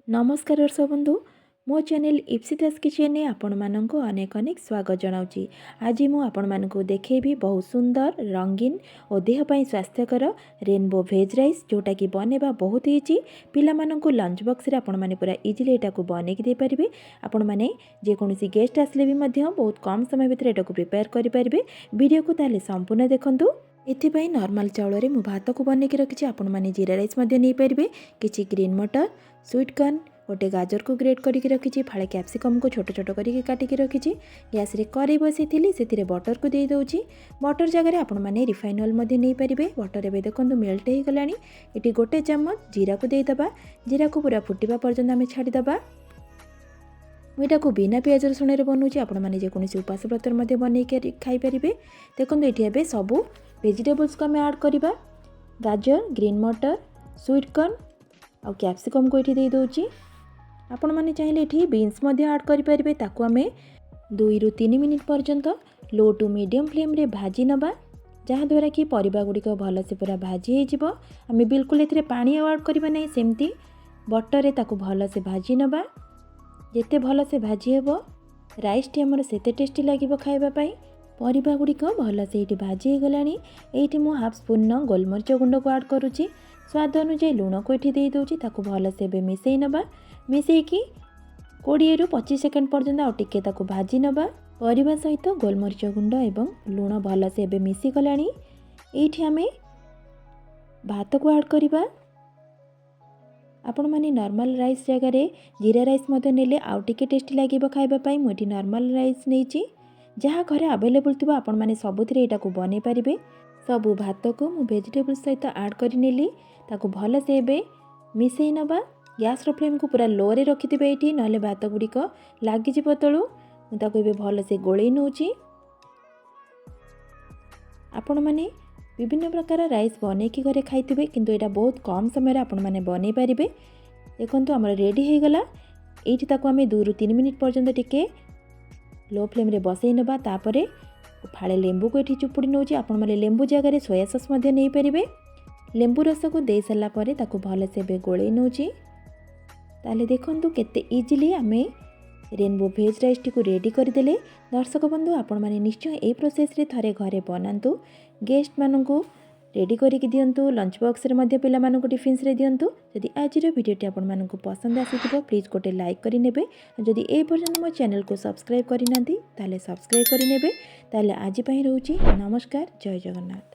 नमस्कार दर्शक बंधु मो चैनल इप्सिता किचन आपण मानक अनेक अनेक स्वागत जनाऊँगी। आज मु आपण मानक देखेबी बहुत सुंदर रंगीन और देहपाई स्वास्थ्यकर रेनबो भेज राइस जोटा कि बनेबा बहुत इजी। पिला मानक लंच बॉक्स रे आपण माने पूरा इजीली एटा को बने के दे परिबे। आपण माने जे कोनोसी गेस्ट आसले भी मध्य बहुत कम समय भितर एटा को प्रिपेयर करि परिबे। वीडियो को ताले संपूर्ण देखंतु। एथिपाई नॉर्मल चाउल रे मु भात को बने के रखिछि। आपण माने जीरा राइस मध्य नै परिबे। किछि ग्रीन मटर, स्वीट कॉर्न, गोटे गाजर को ग्रेट करके रखी, फाड़े कैप्सिकम को छोट छोट करके काटिकी रखी। गैस रे कड़ाई बसई से बटर को दे दूची। बटर जगह आपण मैंने रिफाइन ऑयल नहीं पारे। बटर एवं देखो मेल्ट हो गला। ये गोटे चम्मच जीरा को देदेबा। जीरा को पूरा फुटा पर्यंत आम छाड़ीदबा। मुझा को बिना पियाज रसुण बनाऊँगी। आपण मैंने जेकोसी उपास व्रत बन खाईपारे। देखो ये सबू वेजिटेबल्स को आम ऐड करवा। गाजर, ग्रीन मटर, स्वीट कॉर्न और कैप्सिकम को ये दे दूची। आपण मैंने चाहिए ये बीन्स ऐड करें। ताकू आम 2 ରୁ 3 मिनिट पर्यंत लो टू मीडियम फ्लेम रे भाजी नबा। जहाँद्वारा कि परिबा गुड़िक भलसे पूरा भाजी हो। आम बिल्कुल ए पानी ऐड करवा नहीं, सेमती बटर ताकू भलसे भाजी नबा। जिते भलसे भाजी हे राइस टी आमर सेते टेस्टी लगे खाइबापाई। परिबा गुड़िक भलसे ये भाजी हो गला। ये मु हाफ स्पून गोलमरिच गुंड को ऐड करुच्ची। स्वाद अनुसार लुण को ये दे दूची। ताकू भलसे मिसई नबा। मिसईकी 20 ରୁ 25 सेकेंड पर्यंत आउ टिके ताकू भाजी नबा। परिबा सहित गोलमरिच गुंड एवं लुण भलसे एबे मिसी गलानी। एठी आमे भात को ऐड करिबा। आपण माने नॉर्मल राइस जगह रे जीरा राइस मते नेले आउ टिके टेस्टी लागिबो खाइबा पई। मु एठी नॉर्मल राइस नेची। जहाँ घरे अवेलेबल थिबो आपण माने सबुथिरे एटा को बने पारिबे। सबु भात को मु वेजिटेबल सहित ऐड करि नेली। ताकू भलसे एबे मिसई नबा। गैस रो फ्लेम को पूरा लो रे रखिथिबे। एठी नले भात गुड़िक लागिज तळु। मुझे ये भलसे गोलई नौची। आपण मैंने विभिन्न प्रकार राइस बने कि घरे खाइथिबे, किंतु एटा बहुत कम समय आपण मैंने बने पारिबे। देखंतु हमर रेडी हो गला। एठी ताकू आमे 2 ରୁ 3 मिनिट पर्यंत टिके लो फ्लेम रे बसई नबा। तापरे फाळे लेंबू को एठी चुपुड़ी नौची। आपण माने लेंबू जगह रे सोया सॉस मध्ये नै परिबे। लेंबू रस को दे सारा पर ताकू भलसे बे गोलई नौची। ताले देखंतु केते इजीली आमे रेनबो भेज राइस टी को रेडी करदेले। दर्शक बंधु आपण माने निश्चय ए प्रोसेस रे थरे घरे बनातु। गेस्ट मानकु रेडी करिक दियंतु। लंच बॉक्स रे मध्ये पिला मानकु टिफिन्स रे दियंतु। जदि आज रो वीडियो टी आपण मानकु पसंद आसीथिबो प्लीज गोटे लाइक करि नेबे। जदि ए पर्यंत मो चैनल को सब्सक्राइब करि नांती ताले सब्सक्राइब करि नेबे। ताले आज पई रहउची नमस्कार, जय जगन्नाथ।